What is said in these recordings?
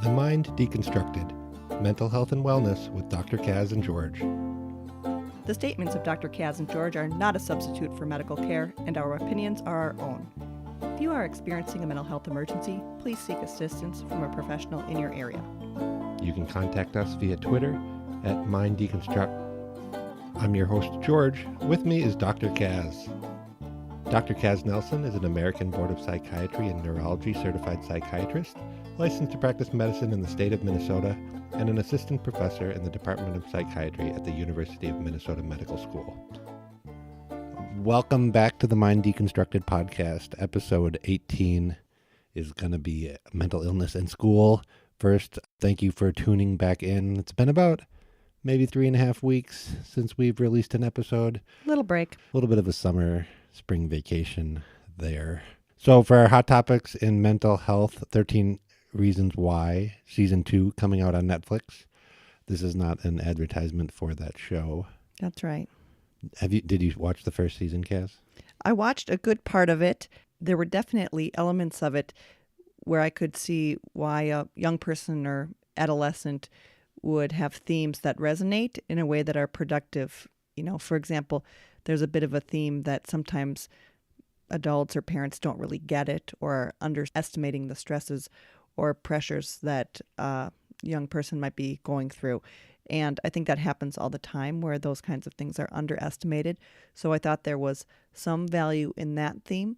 to Mind Deconstructed, Mental Health and Wellness with Dr. Kaz and George. The statements of Dr. Kaz and George are not a substitute for medical care, and our opinions are our own. If you are experiencing a mental health emergency, please seek assistance from a professional in your area. You can contact us via Twitter at MindDeconstruct. I'm your host, George. With me is Dr. Kaz. Dr. Kaz Nelson is an American Board of Psychiatry and Neurology certified psychiatrist, licensed to practice medicine in the state of Minnesota, and an assistant professor in the Department of Psychiatry at the University of Minnesota Medical School. Welcome back to the Mind Deconstructed podcast. Episode 18 is going to be mental illness in school. First, thank you for tuning back in. It's been about maybe 3.5 weeks since we've released an episode. Little break. A little bit of a spring vacation there. So for our hot topics in mental health, 13 Reasons Why, Season 2 coming out on Netflix. This is not an advertisement for that show. That's right. Did you watch the first season, Kaz? I watched a good part of it. There were definitely elements of it where I could see why a young person or adolescent would have themes that resonate in a way that are productive. You know, for example, there's a bit of a theme that sometimes adults or parents don't really get it or are underestimating the stresses or pressures that a young person might be going through. And I think that happens all the time where those kinds of things are underestimated. So I thought there was some value in that theme,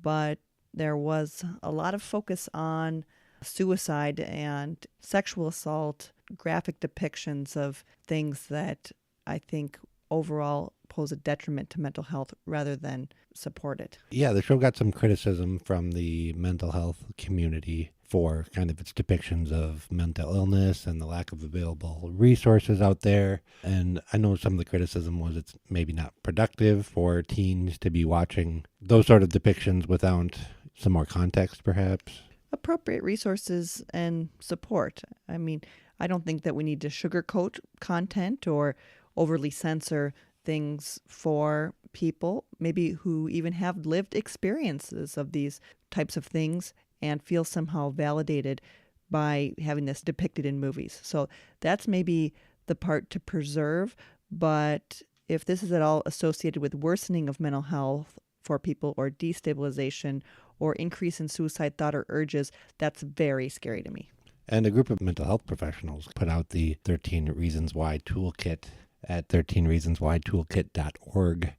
but there was a lot of focus on suicide and sexual assault, graphic depictions of things that I think overall pose a detriment to mental health rather than support it. Yeah, the show got some criticism from the mental health community for kind of its depictions of mental illness and the lack of available resources out there. And I know some of the criticism was it's maybe not productive for teens to be watching those sort of depictions without some more context, perhaps. Appropriate resources and support. I mean, I don't think that we need to sugarcoat content or overly censor things for people, maybe who even have lived experiences of these types of things and feel somehow validated by having this depicted in movies. So that's maybe the part to preserve. But if this is at all associated with worsening of mental health for people or destabilization or increase in suicide thought or urges, that's very scary to me. And a group of mental health professionals put out the 13 Reasons Why Toolkit at 13reasonswhytoolkit.org.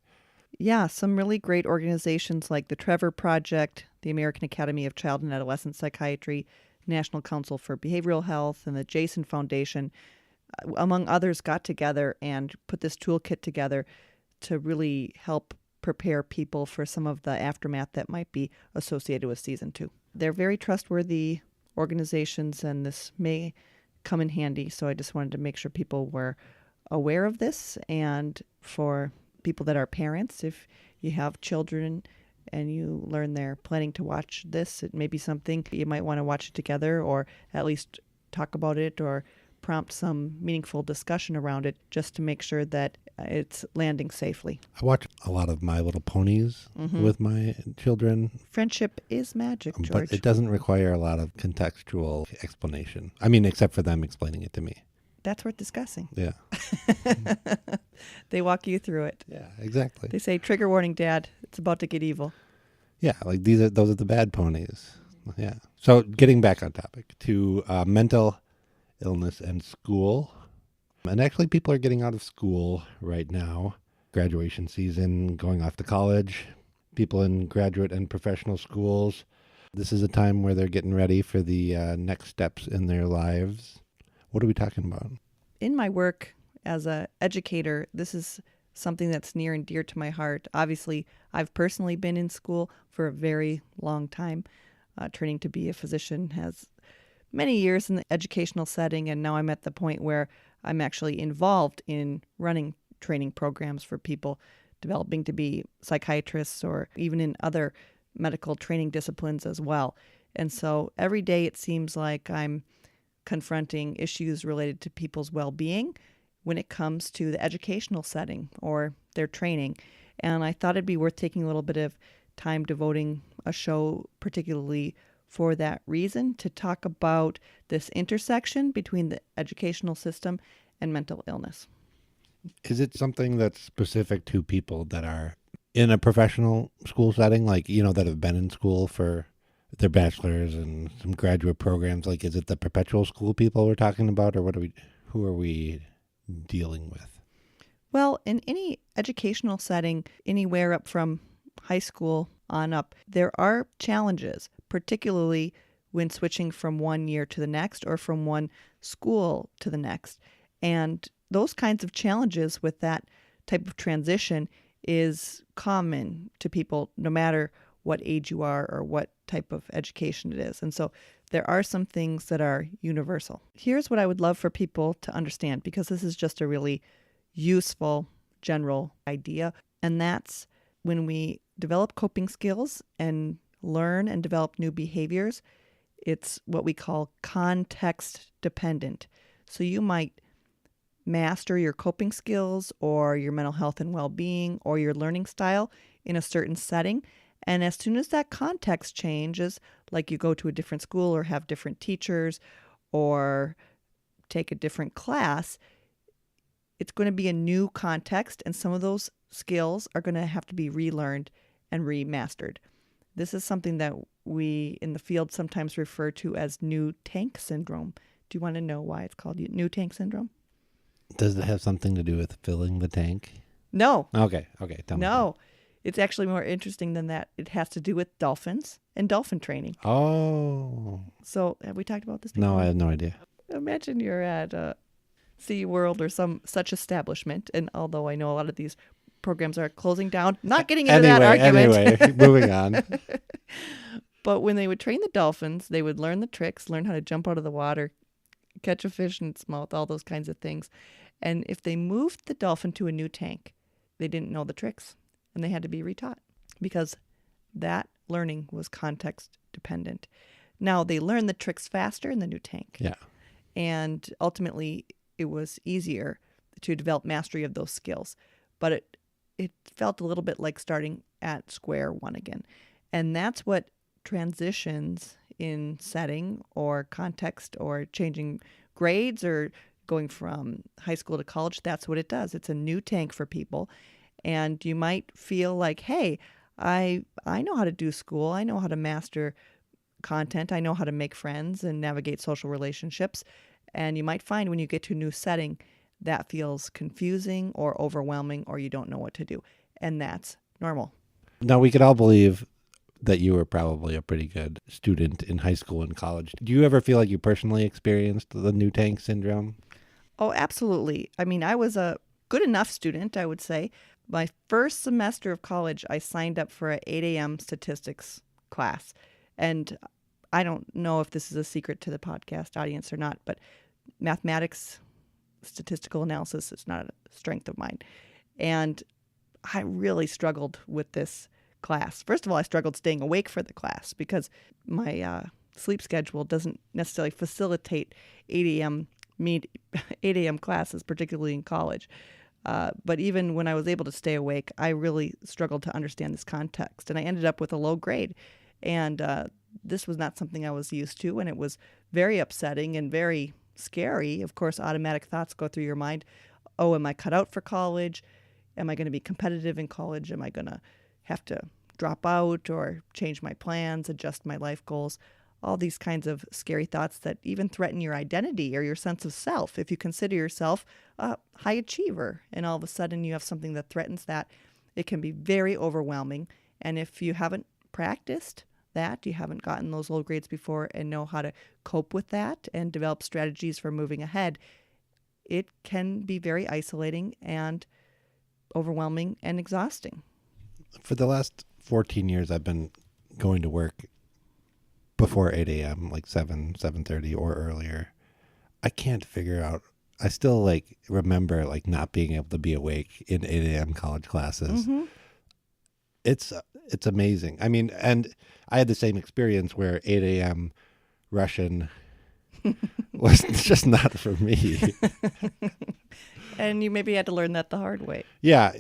Yeah, some really great organizations like the Trevor Project, the American Academy of Child and Adolescent Psychiatry, National Council for Behavioral Health, and the Jason Foundation, among others, got together and put this toolkit together to really help prepare people for some of the aftermath that might be associated with Season 2. They're very trustworthy organizations, and this may come in handy, so I just wanted to make sure people were aware of this. And for people that are parents, if you have children and you learn they're planning to watch this, it may be something you might want to watch it together or at least talk about it or prompt some meaningful discussion around it just to make sure that it's landing safely. I watch a lot of My Little Ponies with my children. Friendship is magic, George. But it doesn't require a lot of contextual explanation. I mean, except for them explaining it to me. That's worth discussing. Yeah. They walk you through it. Yeah, exactly. They say, trigger warning, Dad. It's about to get evil. Yeah, like those are the bad ponies. Yeah. So getting back on topic to mental illness and school. And actually people are getting out of school right now. Graduation season, going off to college. People in graduate and professional schools. This is a time where they're getting ready for the next steps in their lives. What are we talking about? In my work as an educator, this is something that's near and dear to my heart. Obviously, I've personally been in school for a very long time. Training to be a physician has many years in the educational setting, and now I'm at the point where I'm actually involved in running training programs for people developing to be psychiatrists or even in other medical training disciplines as well. And so every day it seems like I'm confronting issues related to people's well-being when it comes to the educational setting or their training. And I thought it'd be worth taking a little bit of time devoting a show particularly for that reason, to talk about this intersection between the educational system and mental illness. Is it something that's specific to people that are in a professional school setting, like, that have been in school for their bachelor's and some graduate programs? Like, is it the perpetual school people we're talking about, or who are we dealing with? Well, in any educational setting, anywhere up from high school on up, there are challenges, particularly when switching from one year to the next or from one school to the next. And those kinds of challenges with that type of transition is common to people, no matter what age you are or what type of education it is. And so there are some things that are universal. Here's what I would love for people to understand, because this is just a really useful general idea. And that's when we develop coping skills and learn and develop new behaviors, it's what we call context dependent. So you might master your coping skills or your mental health and well-being or your learning style in a certain setting. And as soon as that context changes, like you go to a different school or have different teachers or take a different class, it's going to be a new context, and some of those skills are going to have to be relearned and remastered. This is something that we in the field sometimes refer to as new tank syndrome. Do you want to know why it's called new tank syndrome? Does it have something to do with filling the tank? No. Okay. Tell me. No. It's actually more interesting than that. It has to do with dolphins and dolphin training. Oh. So have we talked about this before? No, I have no idea. Imagine you're at SeaWorld or some such establishment, and although I know a lot of these programs are closing down, not getting into that argument. Anyway, moving on. But when they would train the dolphins, they would learn the tricks, learn how to jump out of the water, catch a fish in its mouth, all those kinds of things. And if they moved the dolphin to a new tank, they didn't know the tricks, and they had to be retaught because that learning was context dependent. Now, they learned the tricks faster in the new tank. Yeah. And ultimately, it was easier to develop mastery of those skills. But it felt a little bit like starting at square one again. And that's what transitions in setting or context or changing grades or going from high school to college, that's what it does. It's a new tank for people. And you might feel like, hey, I know how to do school. I know how to master content. I know how to make friends and navigate social relationships. And you might find when you get to a new setting, that feels confusing or overwhelming, or you don't know what to do. And that's normal. Now, we could all believe that you were probably a pretty good student in high school and college. Do you ever feel like you personally experienced the new tank syndrome? Oh, absolutely. I mean, I was a good enough student, I would say. My first semester of college, I signed up for an 8 a.m. statistics class. And I don't know if this is a secret to the podcast audience or not, but mathematics, statistical analysis is not a strength of mine. And I really struggled with this class. First of all, I struggled staying awake for the class because my sleep schedule doesn't necessarily facilitate 8 a.m. classes, particularly in college. But even when I was able to stay awake, I really struggled to understand this context. And I ended up with a low grade. And this was not something I was used to. And it was very upsetting and very scary. Of course, automatic thoughts go through your mind. Oh, am I cut out for college? Am I going to be competitive in college? Am I going to have to drop out or change my plans, adjust my life goals? All these kinds of scary thoughts that even threaten your identity or your sense of self. If you consider yourself a high achiever and all of a sudden you have something that threatens that, it can be very overwhelming. And if you haven't practiced that, you haven't gotten those low grades before and know how to cope with that and develop strategies for moving ahead, it can be very isolating and overwhelming and exhausting. For the last 14 years, I've been going to work before 8 a.m., like 7:30 or earlier. I can't figure out. I still remember not being able to be awake in 8 a.m. college classes. Mm-hmm. It's amazing. I mean, and I had the same experience where 8 a.m. Russian was just not for me. And you maybe had to learn that the hard way. Yeah,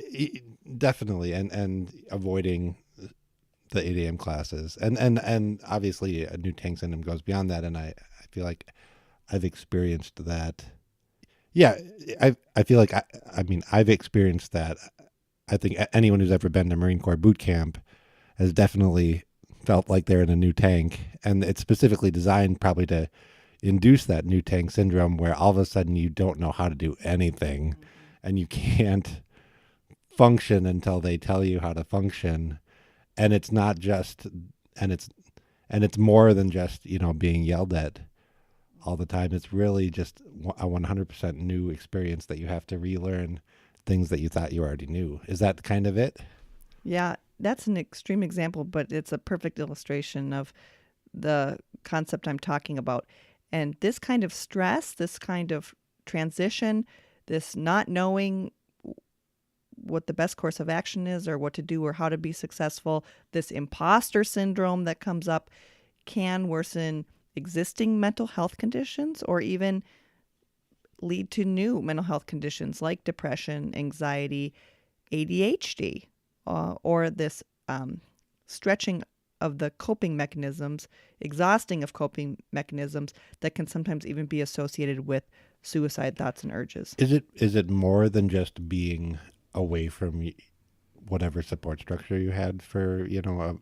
definitely. And avoiding the 8 a.m. classes, and obviously a new tank syndrome goes beyond that, and I feel like I've experienced that. Yeah, I feel like I mean I've experienced that. I think anyone who's ever been to Marine Corps boot camp has definitely felt like they're in a new tank, and it's specifically designed probably to induce that new tank syndrome where all of a sudden you don't know how to do anything, and you can't function until they tell you how to function, and it's not just and it's more than just being yelled at all the time. It's really just a 100% new experience that you have to relearn things that you thought you already knew. Is that kind of it? Yeah, that's an extreme example, but it's a perfect illustration of the concept I'm talking about. And this kind of stress, this kind of transition, this not knowing what the best course of action is or what to do or how to be successful, this imposter syndrome that comes up can worsen existing mental health conditions or even lead to new mental health conditions like depression, anxiety, ADHD, or this stretching of the coping mechanisms, exhausting of coping mechanisms that can sometimes even be associated with suicide thoughts and urges. Is it more than just being away from whatever support structure you had for a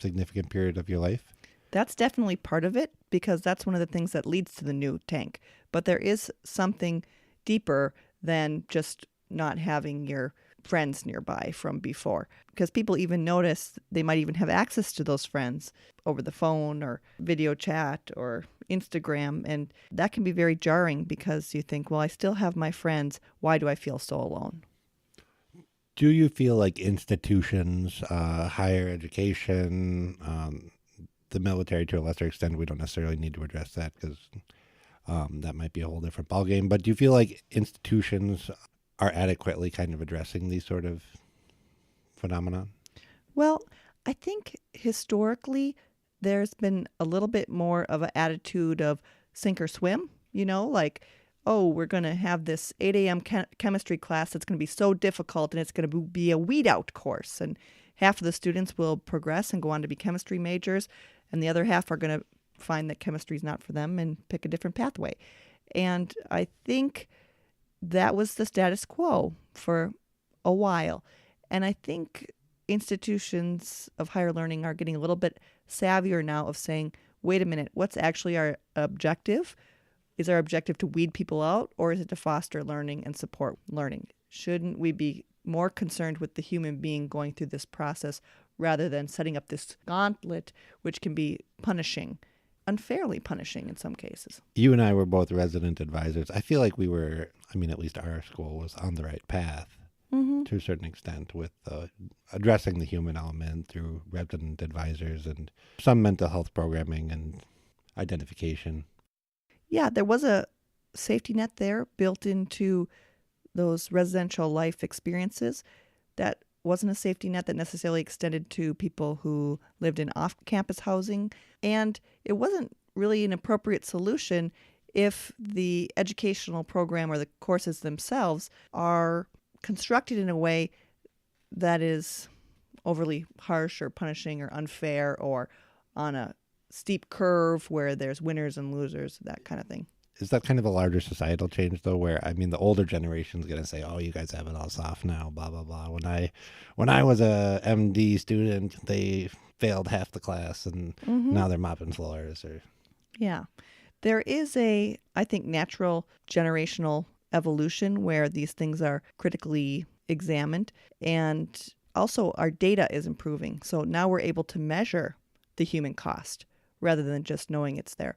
significant period of your life? That's definitely part of it because that's one of the things that leads to the new tank. But there is something deeper than just not having your friends nearby from before. Because people even notice they might even have access to those friends over the phone or video chat or Instagram. And that can be very jarring because you think, well, I still have my friends. Why do I feel so alone? Do you feel like institutions, higher education, the military to a lesser extent, we don't necessarily need to address that because that might be a whole different ballgame. But do you feel like institutions are adequately kind of addressing these sort of phenomenon? Well, I think historically there's been a little bit more of an attitude of sink or swim, like, oh, we're going to have this 8 a.m. Chemistry class that's going to be so difficult and it's going to be a weed out course. And half of the students will progress and go on to be chemistry majors, and the other half are going to find that chemistry is not for them and pick a different pathway. And I think that was the status quo for a while. And I think institutions of higher learning are getting a little bit savvier now of saying, wait a minute, what's actually our objective? Is our objective to weed people out, or is it to foster learning and support learning? Shouldn't we be more concerned with the human being going through this process rather than setting up this gauntlet, which can be punishing, unfairly punishing in some cases? You and I were both resident advisors. I feel like we were, at least our school was on the right path to a certain extent with addressing the human element through resident advisors and some mental health programming and identification. Yeah, there was a safety net there built into those residential life experiences that wasn't a safety net that necessarily extended to people who lived in off-campus housing. And it wasn't really an appropriate solution if the educational program or the courses themselves are constructed in a way that is overly harsh or punishing or unfair or on a steep curve where there's winners and losers, that kind of thing. Is that kind of a larger societal change though, where the older generation's gonna say, "Oh, you guys have it all soft now," blah blah blah. When I was a MD student, they failed half the class, and now they're mopping floors. Or Yeah, there is I think, natural generational evolution where these things are critically examined, and also our data is improving. So now we're able to measure the human cost rather than just knowing it's there.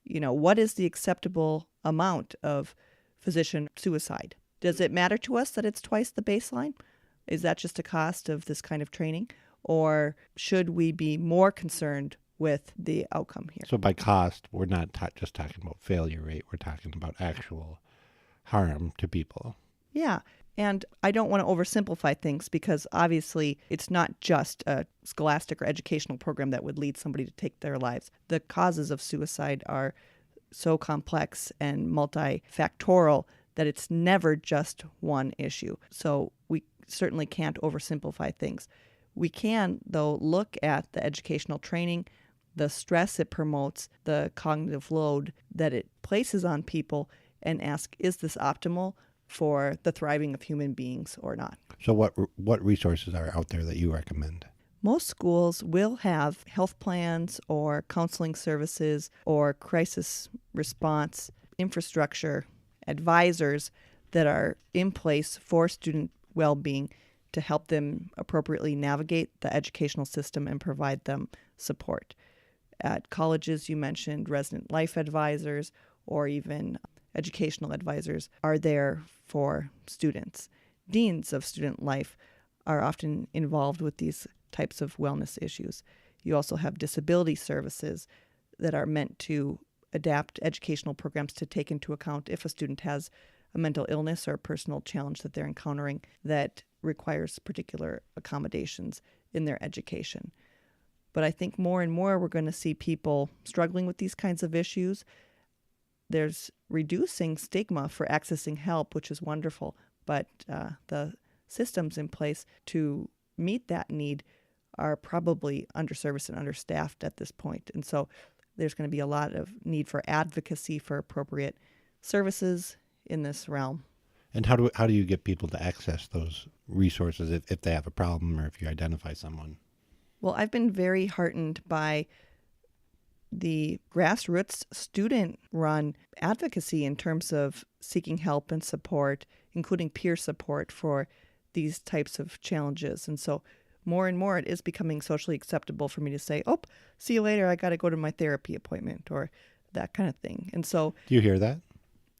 What is the acceptable amount of physician suicide? Does it matter to us that it's twice the baseline? Is that just a cost of this kind of training? Or should we be more concerned with the outcome here? so by cost, we're not just talking about failure rate. We're talking about actual harm to people. Yeah. And I don't want to oversimplify things because obviously it's not just a scholastic or educational program that would lead somebody to take their lives. The causes of suicide are so complex and multifactorial that it's never just one issue. So we certainly can't oversimplify things. We can, though, look at the educational training, the stress it promotes, the cognitive load that it places on people, and ask, is this optimal for the thriving of human beings or not? So what resources are out there that you recommend? Most schools will have health plans or counseling services or crisis response infrastructure advisors that are in place for student well-being to help them appropriately navigate the educational system and provide them support. At colleges, you mentioned resident life advisors or even educational advisors are there for students. Deans of student life are often involved with these types of wellness issues. You also have disability services that are meant to adapt educational programs to take into account if a student has a mental illness or a personal challenge that they're encountering that requires particular accommodations in their education. But I think more and more we're going to see people struggling with these kinds of issues. There's reducing stigma for accessing help, which is wonderful, but the systems in place to meet that need are probably underserviced and understaffed at this point. And so there's going to be a lot of need for advocacy for appropriate services in this realm. And how do you get people to access those resources if they have a problem or if you identify someone? Well, I've been very heartened by the grassroots student-run advocacy in terms of seeking help and support, including peer support for these types of challenges. And so more and more it is becoming socially acceptable for me to say, oh, see you later, I got to go to my therapy appointment or that kind of thing. And so... Do you hear that?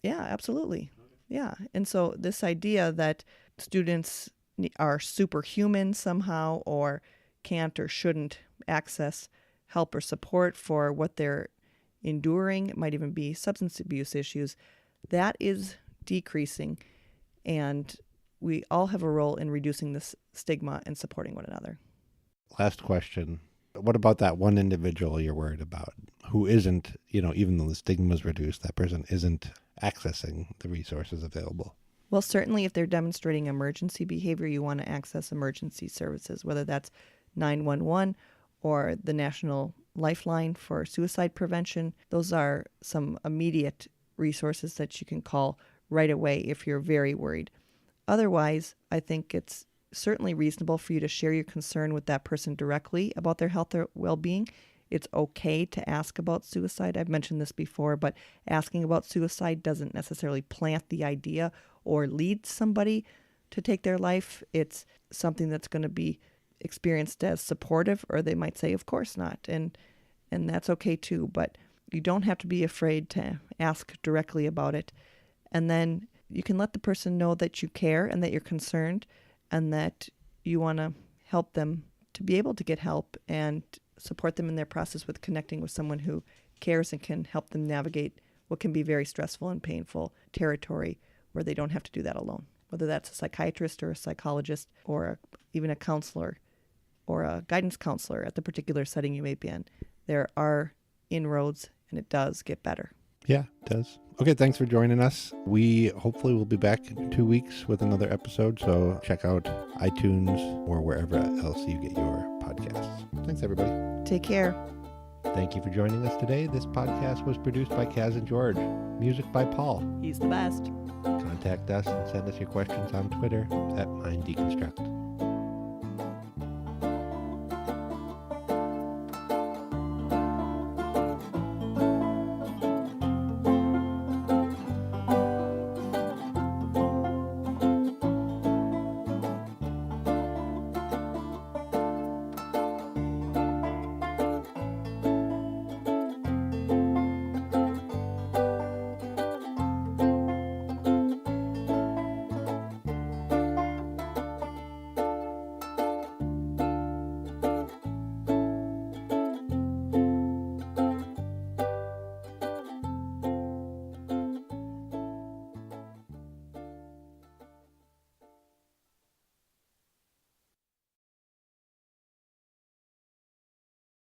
Yeah, absolutely. Yeah. And so this idea that students are superhuman somehow or can't or shouldn't access help or support for what they're enduring, it might even be substance abuse issues, that is decreasing. And we all have a role in reducing this stigma and supporting one another. Last question. What about that one individual you're worried about who isn't, even though the stigma is reduced, that person isn't accessing the resources available? Well, certainly if they're demonstrating emergency behavior, you want to access emergency services, whether that's 911 or the National Lifeline for suicide prevention. Those are some immediate resources that you can call right away if you're very worried. Otherwise, I think it's certainly reasonable for you to share your concern with that person directly about their health or well-being. It's okay to ask about suicide. I've mentioned this before, but asking about suicide doesn't necessarily plant the idea or lead somebody to take their life. It's something that's going to be experienced as supportive, or they might say, of course not. And that's okay too, but you don't have to be afraid to ask directly about it. And then you can let the person know that you care and that you're concerned and that you want to help them to be able to get help and support them in their process with connecting with someone who cares and can help them navigate what can be very stressful and painful territory where they don't have to do that alone, whether that's a psychiatrist or a psychologist or even a counselor or a guidance counselor at the particular setting you may be in. There are inroads, and it does get better. Yeah, it does. Okay, thanks for joining us. We hopefully will be back in 2 weeks with another episode, so check out iTunes or wherever else you get your podcasts. Thanks, everybody. Take care. Thank you for joining us today. This podcast was produced by Kaz and George. Music by Paul. He's the best. Contact us and send us your questions on Twitter at MindDeconstruct.